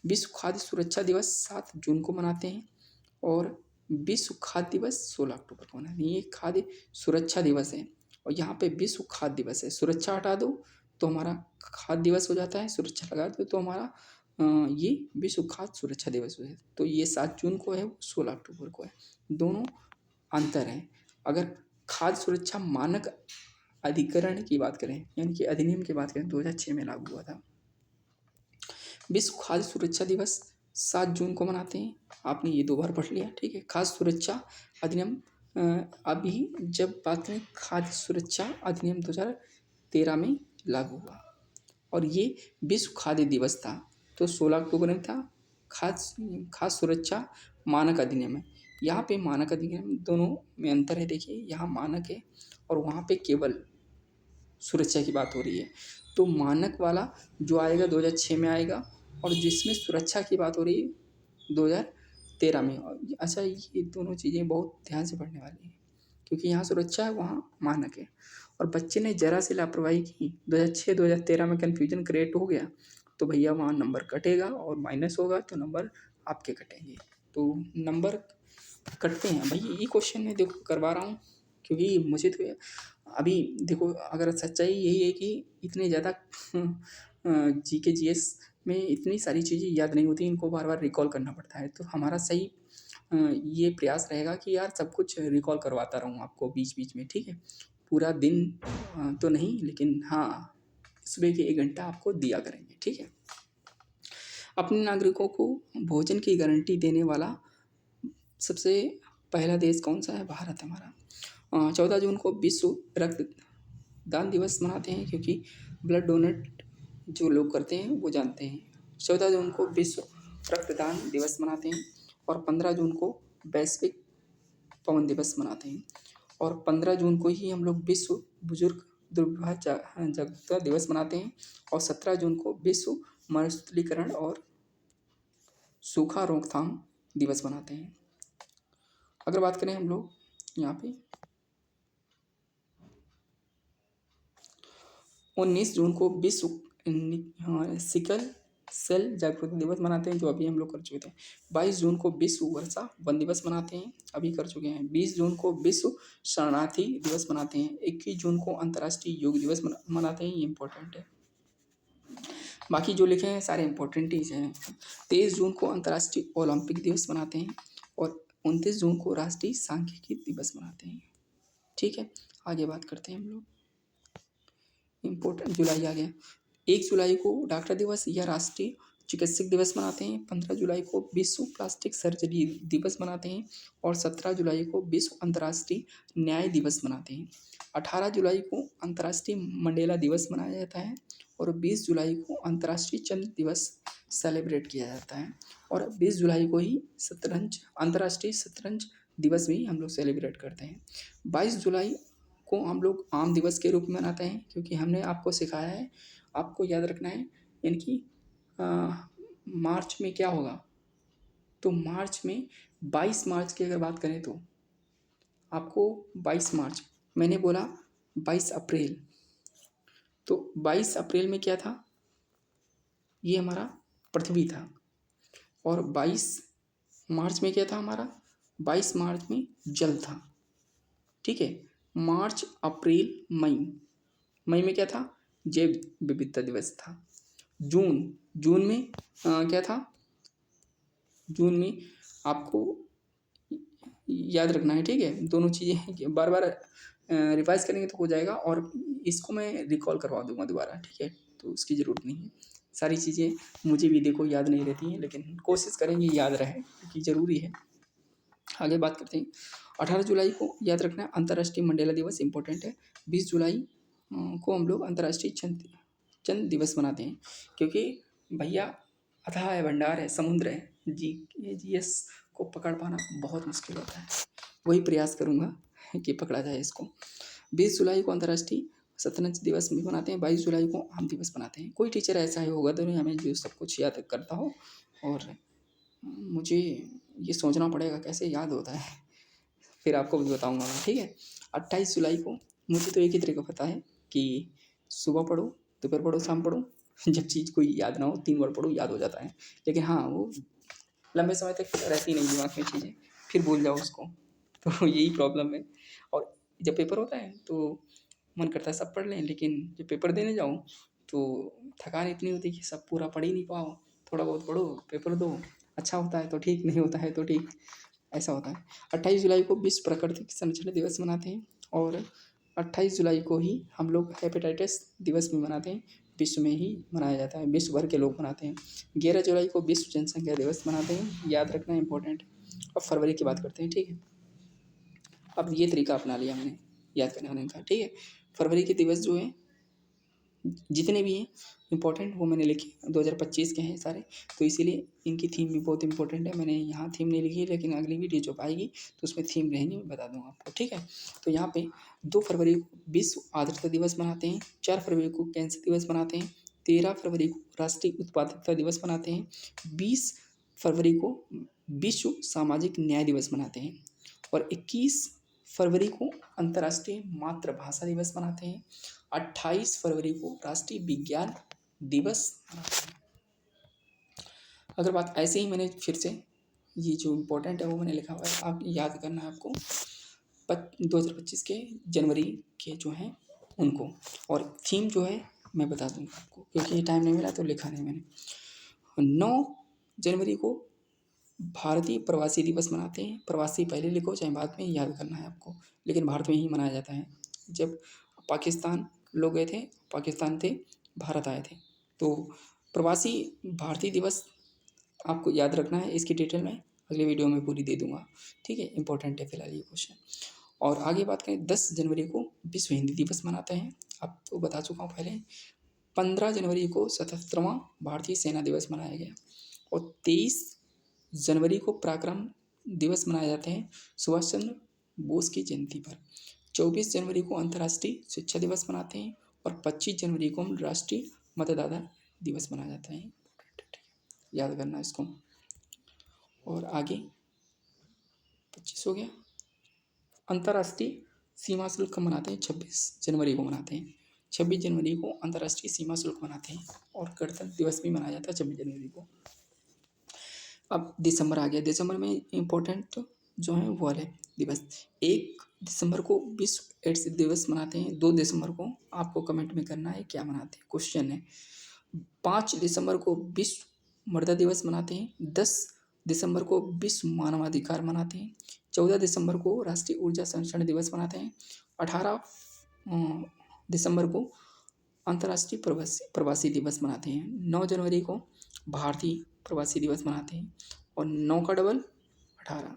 विश्व खाद्य सुरक्षा दिवस 7 जून को मनाते हैं, और विश्व खाद्य दिवस 16 अक्टूबर को मनाते हैं। ये खाद्य सुरक्षा दिवस है, और यहाँ पे विश्व खाद्य दिवस है। सुरक्षा हटा दो तो हमारा खाद्य दिवस हो जाता है, सुरक्षा लगा दो तो हमारा ये विश्व खाद्य सुरक्षा दिवस है। तो ये 7 जून को है, वो 16 अक्टूबर को है, दोनों अंतर हैं। अगर खाद्य सुरक्षा मानक अधिकरण की बात करें, यानी कि अधिनियम की बात करें, 2006 में लागू हुआ था। विश्व खाद्य सुरक्षा दिवस 7 जून को मनाते हैं। आपने ये 2 बार पढ़ लिया, ठीक है। खाद्य सुरक्षा अधिनियम अभी जब बात करें, खाद्य सुरक्षा अधिनियम 2013 में लागू हुआ, और ये विश्व खाद्य दिवस था, तो 16 अक्टूबर में था। खाद्य सुरक्षा मानक अधिनियम है। यहाँ पे मानक अधिनियम दोनों में अंतर है। देखिए, यहाँ मानक है और वहाँ पे केवल सुरक्षा की बात हो रही है। तो मानक वाला जो आएगा 2006 में आएगा, और जिसमें सुरक्षा की बात हो रही है 2013 में। अच्छा, ये दोनों चीज़ें बहुत ध्यान से पढ़ने वाली हैं, क्योंकि यहाँ सुरक्षा है, वहाँ मानक है। और बच्चे ने जरा सी लापरवाही की, 2006-2013 में कन्फ्यूजन क्रिएट हो गया, तो भैया वहाँ नंबर कटेगा, और माइनस होगा तो नंबर आपके कटेंगे। तो नंबर कटते हैं भैया। ये क्वेश्चन मैं देखो करवा रहा हूँ, क्योंकि मुझे तो अभी देखो, अगर सच्चाई यही है कि इतने ज़्यादा GK GS में इतनी सारी चीज़ें याद नहीं होती, इनको बार बार रिकॉल करना पड़ता है। तो हमारा सही ये प्रयास रहेगा कि यार सब कुछ रिकॉल करवाता रहूँ आपको बीच बीच में, ठीक है। पूरा दिन तो नहीं, लेकिन हाँ, सुबह के 1 घंटा आपको दिया करेंगे, ठीक है। अपने नागरिकों को भोजन की गारंटी देने वाला सबसे पहला देश कौन सा है, भारत हमारा। 14 जून को विश्व रक्तदान दिवस मनाते हैं, क्योंकि ब्लड डोनेट जो लोग करते हैं वो जानते हैं। 14 जून को विश्व रक्तदान दिवस मनाते हैं, और 15 जून को वैश्विक पवन दिवस मनाते हैं, और 15 जून को ही हम लोग विश्व बुजुर्ग दुर्विवाह जागरूकता दिवस मनाते हैं, और 17 जून को विश्व मरुस्थलीकरण और सूखा रोकथाम दिवस मनाते हैं। अगर बात करें हम लोग यहाँ पे 19 जून को विश्व सिकल सेल जागरूकता दिवस मनाते हैं, जो अभी हम लोग कर चुके थे। 22 जून को विश्व वर्षा वन दिवस मनाते हैं, अभी कर चुके हैं। 20 जून को विश्व शरणार्थी दिवस मनाते हैं। 21 जून को अंतर्राष्ट्रीय योग दिवस मनाते हैं, ये इंपॉर्टेंट है। बाकी जो लिखे हैं सारे इंपॉर्टेंट ही हैं। 23 जून को अंतर्राष्ट्रीय ओलंपिक दिवस मनाते हैं, और 29 जून को राष्ट्रीय सांख्यिकी दिवस मनाते हैं, ठीक है। आगे बात करते हैं हम लोग। इम्पोर्टेंट जुलाई आ गया। 1 जुलाई को डॉक्टर दिवस या राष्ट्रीय चिकित्सक दिवस मनाते हैं। 15 जुलाई को विश्व प्लास्टिक सर्जरी दिवस मनाते हैं, और 17 जुलाई को विश्व अंतर्राष्ट्रीय न्याय दिवस मनाते हैं। 18 जुलाई को अंतर्राष्ट्रीय मंडेला दिवस मनाया जाता है, और 20 जुलाई को अंतर्राष्ट्रीय चंद्र दिवस सेलिब्रेट किया जाता है, और 20 जुलाई को ही अंतर्राष्ट्रीय शतरंज दिवस भी हम लोग सेलिब्रेट करते हैं। 22 जुलाई को हम लोग आम दिवस के रूप में मनाते हैं, क्योंकि हमने आपको सिखाया है, आपको याद रखना है। यानी कि मार्च में क्या होगा, तो मार्च में 22 मार्च की अगर बात करें तो आपको 22 मार्च, मैंने बोला 22 अप्रैल, तो 22 अप्रैल में क्या था, ये हमारा पृथ्वी था। और 22 मार्च में क्या था हमारा, 22 मार्च में जल था। ठीक है, मार्च अप्रैल मई, मई में क्या था, जैव विविधता दिवस था। जून, जून में क्या था, जून में आपको याद रखना है। ठीक है, दोनों चीज़ें बार बार रिवाइज करेंगे तो हो जाएगा, और इसको मैं रिकॉल करवा दूंगा दोबारा। ठीक है, तो उसकी ज़रूरत नहीं है। सारी चीज़ें मुझे भी देखो याद नहीं रहती हैं, लेकिन कोशिश करेंगे याद रहे, क्योंकि ज़रूरी है। आगे बात करते हैं। 18 जुलाई को याद रखना है अंतर्राष्ट्रीय मंडेला दिवस, इंपॉर्टेंट है। 20 जुलाई को हम लोग अंतर्राष्ट्रीय चंद दिवस मनाते हैं, क्योंकि भैया अथाह है, भंडार है, समुद्र है, जीएस को पकड़ पाना बहुत मुश्किल होता है। वही प्रयास करूँगा कि पकड़ा जाए इसको। 20 जुलाई को अंतर्राष्ट्रीय शतरंज दिवस भी मनाते हैं। 22 जुलाई को आम दिवस मनाते हैं। कोई टीचर ऐसा ही होगा दुनिया में जो सब कुछ याद करता हो, और मुझे ये सोचना पड़ेगा कैसे याद होता है, फिर आपको भी बताऊंगा मैं। ठीक है, 28 जुलाई को मुझे तो एक ही तरीका पता है कि सुबह पढ़ो, दोपहर पढ़ो, शाम पढ़ो। जब चीज़ कोई याद ना हो 3 बार पढ़ो, याद हो जाता है। लेकिन हाँ, वो लंबे समय तक रहती नहीं दिमाग में चीज़ें, फिर भूल जाओ उसको। तो यही प्रॉब्लम है। और जब पेपर होता है तो मन करता है सब पढ़ लें, लेकिन जब पेपर देने जाओ तो थकान इतनी होती है कि सब पूरा पढ़ ही नहीं पाओ। थोड़ा बहुत पढ़ो, पेपर दो, अच्छा होता है तो ठीक, नहीं होता है तो ठीक, ऐसा होता है। 28 जुलाई को विश्व प्राकृतिक संरक्षण दिवस मनाते हैं, और 28 जुलाई को ही हम लोग हेपेटाइटिस दिवस भी मनाते हैं। विश्व में ही मनाया जाता है, विश्व भर के लोग मनाते हैं। 11 जुलाई को विश्व जनसंख्या दिवस मनाते हैं, याद रखना इंपॉर्टेंट है। अब फरवरी की बात करते हैं। ठीक है, अब ये तरीका अपना लिया मैंने याद करने का। ठीक है, फरवरी के दिवस जो है जितने भी हैं इंपॉर्टेंट, वो मैंने लिखे 2025 के हैं सारे, तो इसीलिए इनकी थीम भी बहुत इंपॉर्टेंट है। मैंने यहाँ थीम नहीं लिखी, लेकिन अगली वीडियो जब आएगी तो उसमें थीम रहेंगी, मैं बता दूंगा आपको। ठीक है, तो यहाँ पे 2 फरवरी को विश्व आर्द्रता दिवस मनाते हैं, 4 फरवरी को कैंसर दिवस मनाते हैं, 13 फरवरी को राष्ट्रीय उत्पादकता दिवस मनाते हैं, 20 फरवरी को विश्व सामाजिक न्याय दिवस मनाते हैं, और 21 फरवरी को अंतर्राष्ट्रीय मातृभाषा दिवस मनाते हैं, 28 फरवरी को राष्ट्रीय विज्ञान दिवस मनाते हैं। अगर बात ऐसे ही मैंने फिर से ये जो इम्पोर्टेंट है वो मैंने लिखा हुआ है, आप याद करना है आपको 2025 के जनवरी के जो हैं उनको, और थीम जो है मैं बता दूंगा आपको, क्योंकि टाइम नहीं मिला तो लिखा नहीं मैंने। 9 जनवरी को भारतीय प्रवासी दिवस मनाते हैं। प्रवासी पहले लिखो चाहे बाद में, याद करना है आपको, लेकिन भारत में ही मनाया जाता है। जब पाकिस्तान लोग गए थे, पाकिस्तान थे, भारत आए थे, तो प्रवासी भारतीय दिवस आपको याद रखना है। इसकी डिटेल मैं अगले वीडियो में पूरी दे दूंगा। ठीक है, इंपॉर्टेंट है फिलहाल ये क्वेश्चन। और आगे बात करें, 10 जनवरी को विश्व हिंदी दिवस मनाते हैं, आपको बता चुका हूँ पहले। 15 जनवरी को 77वां भारतीय सेना दिवस मनाया गया, और 23 जनवरी को पराक्रम दिवस मनाए जाते हैं सुभाष चंद्र बोस की जयंती पर। 24 जनवरी को अंतर्राष्ट्रीय शिक्षा दिवस मनाते हैं, और 25 जनवरी को हम राष्ट्रीय मतदाता दिवस मनाया जाता है। याद करना इसको। और आगे 25 हो गया। अंतर्राष्ट्रीय सीमा शुल्क मनाते हैं, 26 जनवरी को मनाते हैं। 26 जनवरी को अंतर्राष्ट्रीय सीमा शुल्क मनाते हैं, और गणतंत्र दिवस भी मनाया जाता है 26 जनवरी को। अब दिसंबर आ गया। दिसंबर में इम्पोर्टेंट जो है वो वाले दिवस, 1 दिसंबर को विश्व एड्स दिवस मनाते हैं। 2 दिसंबर को आपको कमेंट में करना है क्या मनाते हैं, क्वेश्चन है। 5 दिसंबर को विश्व मृदा दिवस मनाते हैं। 10 दिसंबर को विश्व मानवाधिकार मनाते हैं। 14 दिसंबर को राष्ट्रीय ऊर्जा संरक्षण दिवस मनाते हैं। 18 दिसंबर को अंतर्राष्ट्रीय प्रवासी दिवस मनाते हैं। 9 जनवरी को भारतीय प्रवासी दिवस मनाते हैं, और 9 का डबल 18।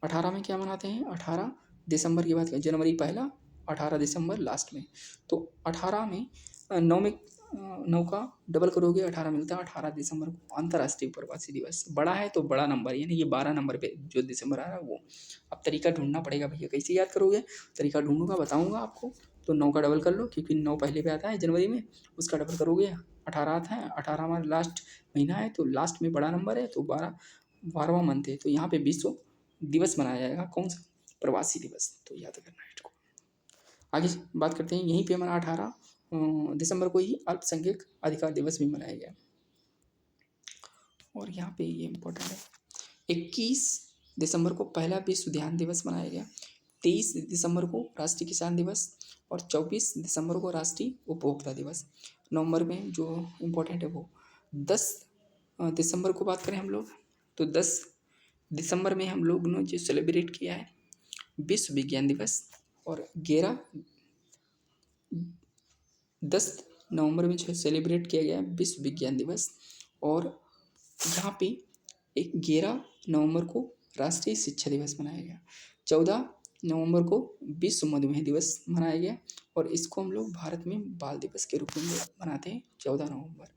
18 में क्या मनाते हैं, 18 दिसंबर की बात करें, जनवरी पहला, 18 दिसंबर लास्ट में, तो 18 में 9 में 9 का डबल करोगे 18 मिलता है। 18 दिसंबर को अंतर्राष्ट्रीय प्रवासी दिवस, बड़ा है तो बड़ा नंबर, यानी ये 12 नंबर पे जो दिसंबर आ रहा है वो। अब तरीका ढूंढना पड़ेगा भैया, कैसे याद करोगे, तरीका ढूंढूंगा, बताऊंगा आपको। तो 9 का डबल कर लो, क्योंकि 9 पहले पे आता है जनवरी में, उसका डबल करोगे 18 आता है। 18 हमारा लास्ट महीना है, तो लास्ट में बड़ा नंबर है, तो 12वां मंथ है, तो यहाँ पे विश्व दिवस मनाया जाएगा। कौन सा, प्रवासी दिवस, तो याद करना है इसको। आगे बात करते हैं, यहीं पे हमारा 18 दिसंबर को ही अल्पसंख्यक अधिकार दिवस भी मनाया गया। और यहाँ पे ये इम्पोर्टेंट है, 21 दिसंबर को पहला विश्व ध्यान दिवस मनाया गया, 23 दिसंबर को राष्ट्रीय किसान दिवस और 24 दिसंबर को राष्ट्रीय उपभोक्ता दिवस। नवंबर में जो इम्पोर्टेंट है वो 10 दिसंबर को बात करें हम लोग, तो 10 दिसंबर में हम लोग ने जो सेलिब्रेट किया है विश्व विज्ञान दिवस। और 10 नवंबर में जो सेलिब्रेट किया गया विश्व विज्ञान दिवस। और यहाँ पे 11 नवंबर को राष्ट्रीय शिक्षा दिवस मनाया गया, 14 नवंबर को विश्व मधुमेह दिवस मनाया गया, और इसको हम लोग भारत में बाल दिवस के रूप में मनाते हैं 14 नवंबर।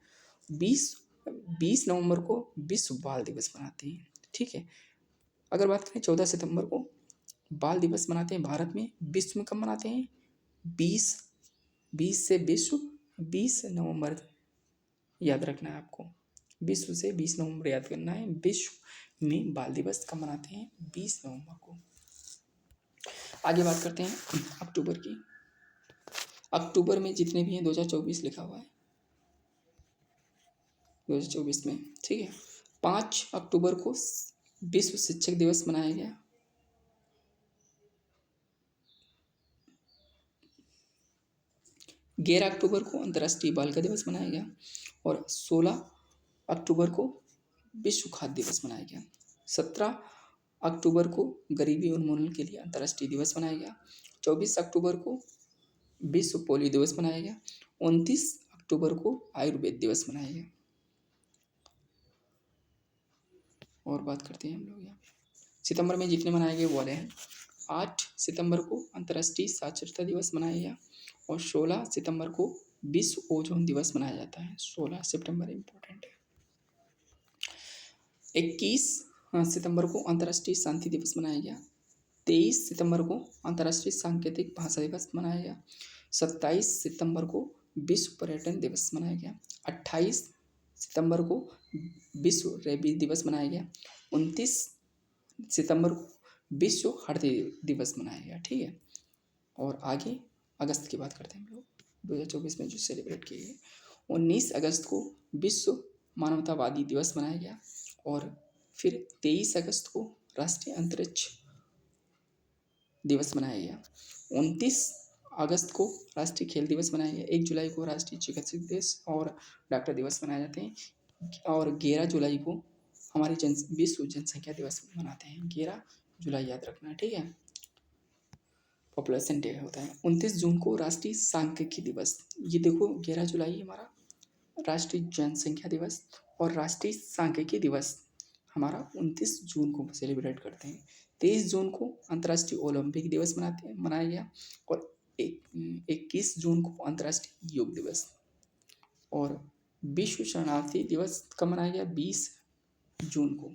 20 नवंबर को विश्व बाल दिवस मनाते हैं, ठीक है। अगर बात करें 14 सितंबर को बाल दिवस मनाते हैं भारत में, विश्व में कब मनाते हैं 20 से विश्व 20 नवंबर याद रखना है आपको, विश्व से 20 नवंबर याद करना है। विश्व में बाल दिवस कब मनाते हैं 20 नवंबर को। आगे बात करते हैं अक्टूबर की। अक्टूबर में जितने भी हैं 2024 लिखा हुआ है 2024 में, ठीक है। 5 अक्टूबर को विश्व शिक्षक दिवस मनाया गया, 11 अक्टूबर को अंतर्राष्ट्रीय बालिका दिवस मनाया गया, और 16 अक्टूबर को विश्व खाद्य दिवस मनाया गया, 17 अक्टूबर को गरीबी उन्मूलन के लिए अंतर्राष्ट्रीय दिवस मनाया गया, 24 अक्टूबर को विश्व पोलियो दिवस मनाया गया, 29 अक्टूबर को आयुर्वेद दिवस मनाया गया। और बात करते हैं हम लोग यहाँ सितंबर में जितने मनाए गए वो वाले हैं। 8 सितंबर को अंतर्राष्ट्रीय साक्षरता दिवस मनाया गया, और 16 सितंबर को विश्व ओजोन दिवस मनाया जाता है। 16 सितंबर इम्पोर्टेंट है। 21 सितंबर को अंतर्राष्ट्रीय शांति दिवस मनाया गया, 23 सितंबर को अंतर्राष्ट्रीय सांकेतिक भाषा दिवस मनाया गया, 27 सितंबर को विश्व पर्यटन दिवस मनाया गया, 28 सितंबर को विश्व रेबीज दिवस मनाया गया, 29 सितंबर को विश्व हृदय दिवस मनाया गया, ठीक है। और आगे अगस्त की बात करते हैं हम लोग, 2024 में जो सेलिब्रेट किए गए। 19 अगस्त को विश्व मानवतावादी दिवस मनाया गया, और फिर 23 अगस्त को राष्ट्रीय अंतरिक्ष दिवस मनाया गया, 29 अगस्त को राष्ट्रीय खेल दिवस मनाया गया, 1 जुलाई को राष्ट्रीय चिकित्सक दिवस और डॉक्टर दिवस मनाए जाते हैं, और 11 जुलाई को हमारी विश्व जनसंख्या दिवस मनाते हैं। 11 जुलाई याद रखना है, ठीक है, पॉपुलेशन डे होता है। 29 जून को राष्ट्रीय सांख्यिकी दिवस, ये देखो 11 जुलाई हमारा राष्ट्रीय जनसंख्या दिवस, और राष्ट्रीय सांख्यिकी दिवस हमारा 29 जून को सेलिब्रेट करते हैं। 23 जून को अंतर्राष्ट्रीय ओलंपिक दिवस मनाया गया, और 21 जून को अंतर्राष्ट्रीय योग दिवस। और विश्व शरणार्थी दिवस कब मनाया गया 20 जून को।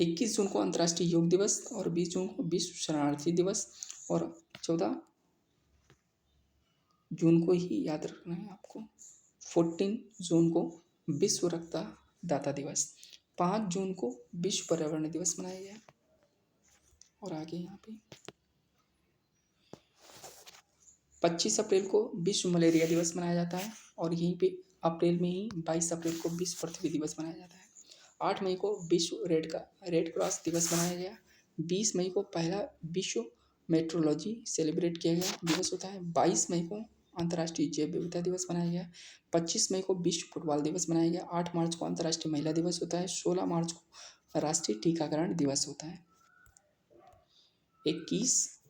21 जून को अंतर्राष्ट्रीय योग दिवस, और 20 जून को विश्व शरणार्थी दिवस, और 14 जून को ही याद रखना है आपको, 14 जून को विश्व रक्तदाता दिवस, 5 जून को विश्व पर्यावरण दिवस मनाया गया। और आगे यहाँ पे 25 अप्रैल को विश्व मलेरिया दिवस मनाया जाता है, और यहीं पे अप्रैल में ही 22 अप्रैल को विश्व पृथ्वी दिवस मनाया जाता है। 8 मई को विश्व रेड क्रॉस दिवस मनाया गया। 20 मई को पहला विश्व मेट्रोलॉजी सेलिब्रेट किया गया दिवस होता है। 22 मई को अंतर्राष्ट्रीय जैव विविधता दिवस मनाया गया। 25 मई को विश्व फुटबॉल दिवस मनाया गया। 8 मार्च को अंतर्राष्ट्रीय महिला दिवस होता है। 16 मार्च को राष्ट्रीय टीकाकरण दिवस होता है। 21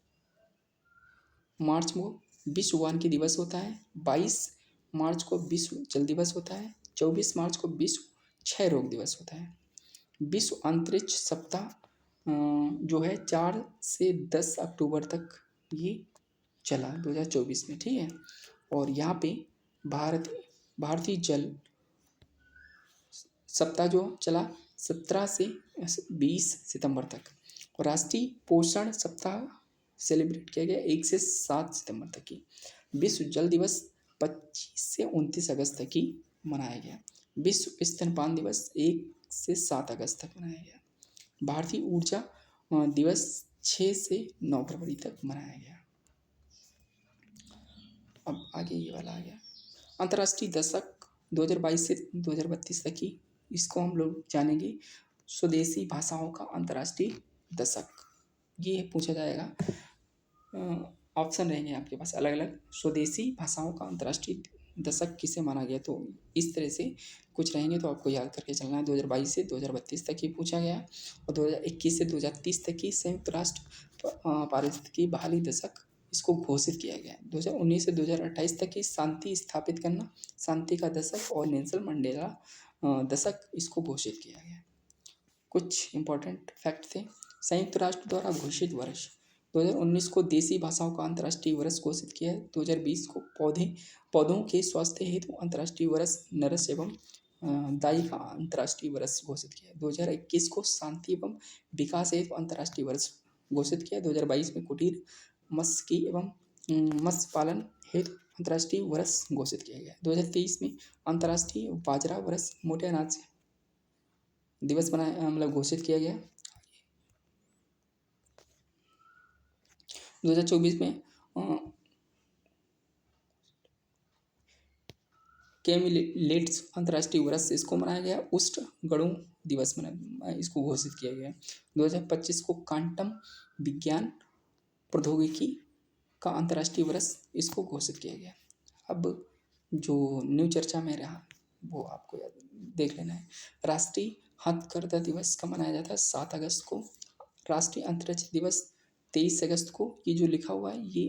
मार्च को विश्व वानिकी दिवस होता है। 22 मार्च को विश्व जल दिवस होता है। 24 मार्च को विश्व क्षय रोग दिवस होता है। विश्व अंतरिक्ष सप्ताह जो है 4 से 10 अक्टूबर तक ये चला 2024 में, ठीक है। और यहाँ पे भारतीय जल सप्ताह जो चला 17 से 20 सितंबर तक, और राष्ट्रीय पोषण सप्ताह सेलिब्रेट किया गया 1 से 7 सितंबर तक की। विश्व जल दिवस 25 से 29 अगस्त तक ही मनाया गया। विश्व स्तनपान दिवस 1 से 7 अगस्त तक मनाया गया। भारतीय ऊर्जा दिवस 6 से 9 फरवरी तक मनाया गया। अब आगे ये वाला आ गया अंतर्राष्ट्रीय दशक 2022 से 2032 तक की, इसको हम लोग जानेंगे स्वदेशी भाषाओं का अंतर्राष्ट्रीय दशक। ये पूछा जाएगा, ऑप्शन रहेंगे आपके पास अलग अलग। स्वदेशी भाषाओं का अंतर्राष्ट्रीय दशक किसे माना गया, तो इस तरह से कुछ रहेंगे, तो आपको याद करके चलना है। 2022 से 2032 तक ही पूछा गया और 2021 से 2030 तक की संयुक्त राष्ट्र पारिस्थितिकी बहाली दशक इसको घोषित किया गया है। 2019 से 2028 तक की शांति स्थापित करना शांति का दशक और नेल्सन मंडेला दशक इसको घोषित किया गया। कुछ इंपॉर्टेंट फैक्ट थे। संयुक्त राष्ट्र द्वारा घोषित वर्ष 2019 को देसी भाषाओं का अंतर्राष्ट्रीय वर्ष घोषित किया है। 2020 को पौधों के स्वास्थ्य हेतु अंतर्राष्ट्रीय वर्ष नरस एवं दाई का अंतर्राष्ट्रीय वर्ष घोषित किया है। 2021 को शांति एवं विकास हेतु अंतर्राष्ट्रीय वर्ष घोषित किया। 2022 में कुटीर मत्स्यिकी एवं मत्स्य पालन हेतु अंतर्राष्ट्रीय वर्ष घोषित किया गया। 2023 में अंतर्राष्ट्रीय बाजरा वर्ष मोटे अनाज दिवस बनाया मतलब घोषित किया गया। 2024 में केमिलेट्स अंतर्राष्ट्रीय वर्ष इसको मनाया गया। उष्ण गणों दिवस इसको घोषित किया गया। 2025 को क्वांटम विज्ञान प्रौद्योगिकी का अंतर्राष्ट्रीय वर्ष इसको घोषित किया गया। अब जो न्यू चर्चा में रहा वो आपको याद देख लेना है। राष्ट्रीय हथकरघा दिवस कब मनाया जाता है? 7 अगस्त को। राष्ट्रीय अंतरिक्ष दिवस 23 अगस्त को। ये जो लिखा हुआ है ये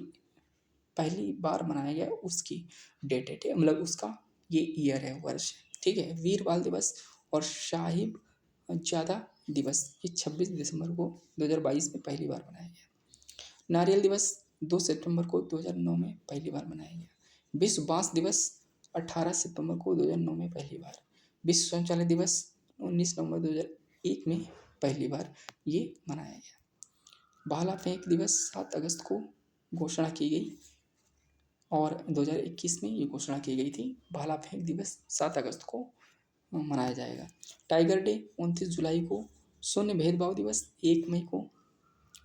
पहली बार मनाया गया, उसकी डेट है मतलब उसका ये ईयर है, वर्ष है, ठीक है। वीर बाल दिवस और साहिब जादा दिवस ये 26 दिसंबर को 2022 में पहली बार मनाया गया। नारियल दिवस 2 सितंबर को 2009 में पहली बार मनाया गया। विश्व बांस दिवस 18 सितंबर को 2009 में पहली बार। विश्व शौचालय दिवस 19 नवंबर 2001 में पहली बार ये मनाया गया। भाला फेंक दिवस 7 अगस्त को घोषणा की गई और 2021 में ये घोषणा की गई थी। भाला फेंक दिवस 7 अगस्त को मनाया जाएगा। टाइगर डे 29 जुलाई को। शून्य भेदभाव दिवस 1 मई को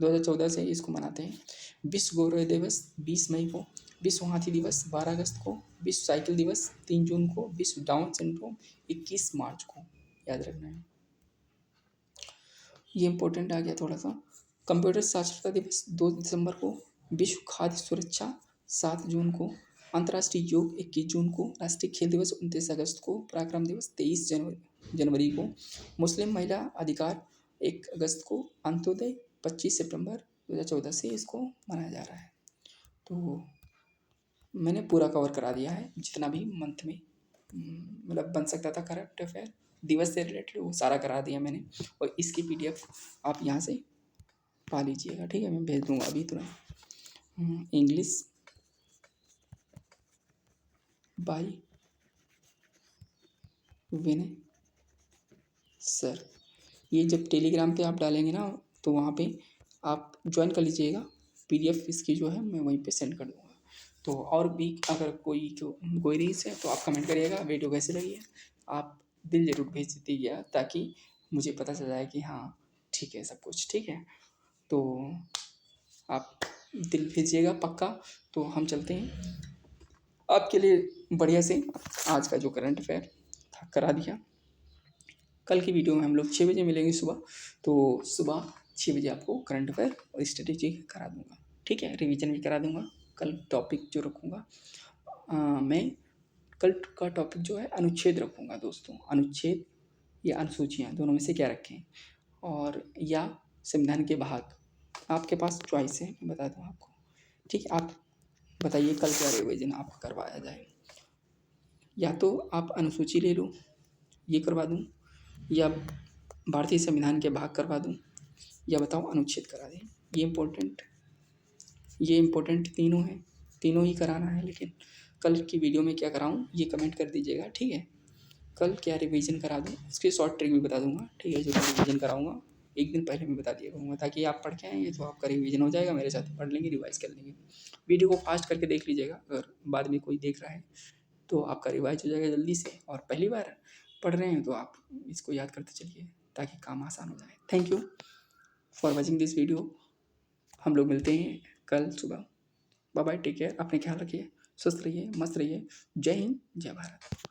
2014 से इसको मनाते हैं। विश्व गौरव दिवस 20 मई को। विश्व हाथी दिवस 12 अगस्त को। विश्व साइकिल दिवस 3 जून को। विश्व डाउन सिंड्रोम 21 मार्च को। याद रखना है, ये इंपॉर्टेंट आ गया थोड़ा सा। कंप्यूटर साक्षरता दिवस 2 दिसंबर को। विश्व खाद्य सुरक्षा 7 जून को। अंतर्राष्ट्रीय योग 21 जून को। राष्ट्रीय खेल दिवस 29 अगस्त को। पराक्रम दिवस 23 जनवरी को। मुस्लिम महिला अधिकार 1 अगस्त को। अंत्योदय 25 सितंबर 2014 से इसको मनाया जा रहा है। तो मैंने पूरा कवर करा दिया है जितना भी मंथ में मतलब बन सकता था करंट अफेयर दिवस से रिलेटेड, वो सारा करा दिया मैंने। और इसकी PDF आप यहाँ से पा लीजिएगा, ठीक है। मैं भेज दूँगा अभी तुरंत। इंग्लिश बाय विनय सर, ये जब टेलीग्राम पे आप डालेंगे ना तो वहाँ पे आप ज्वाइन कर लीजिएगा। PDF इसकी जो है मैं वहीं पे सेंड कर दूँगा। तो और भी अगर कोई क्वेरीज है तो आप कमेंट करिएगा। वीडियो कैसी लगी है आप दिल ज़रूर भेज दीजिएगा ताकि मुझे पता चल जाए कि हाँ ठीक है सब कुछ, ठीक है। तो आप दिल भेजिएगा पक्का। तो हम चलते हैं आपके लिए बढ़िया से। आज का जो करंट अफेयर था करा दिया। कल की वीडियो में हम लोग 6 बजे मिलेंगे सुबह। तो सुबह 6 बजे आपको करंट अफेयर और स्ट्रेटेजी करा दूँगा, ठीक है। रिवीजन भी करा दूँगा। कल टॉपिक जो रखूँगा मैं कल का टॉपिक जो है अनुच्छेद रखूँगा दोस्तों। अनुच्छेद या अनुसूचियाँ दोनों में से क्या रखें, और या संविधान के भाग, आपके पास चॉइस है, मैं बता दूँ आपको, ठीक है। आप बताइए कल क्या रिवीजन आपका करवाया जाए। या तो आप अनुसूची ले लो, ये करवा दूँ, या भारतीय संविधान के भाग करवा दूँ, या बताओ अनुच्छेद करा दें। ये इम्पोर्टेंट तीनों हैं, तीनों ही कराना है। लेकिन कल की वीडियो में क्या कराऊँ ये कमेंट कर दीजिएगा, ठीक है। कल क्या रिवीजन करा दूँ उसकी शॉर्ट ट्रिक भी बता दूँगा, ठीक है। जो रिवीजन कराऊँगा एक दिन पहले मैं बता दिया करूँगा ताकि आप पढ़ के आएंगे तो आपका रिवीजन हो जाएगा, मेरे साथ पढ़ लेंगे, रिवाइज कर लेंगे। वीडियो को फास्ट करके देख लीजिएगा, अगर बाद में कोई देख रहा है तो आपका रिवाइज हो जाएगा जल्दी से। और पहली बार पढ़ रहे हैं तो आप इसको याद करते चलिए ताकि काम आसान हो जाए। Thank you. For watching this video. हम लोग मिलते हैं कल सुबह। बाय बाय, टेक केयर, अपने ख्याल रखिए, स्वस्थ रहिए, मस्त रहिए। जय हिंद, जय भारत।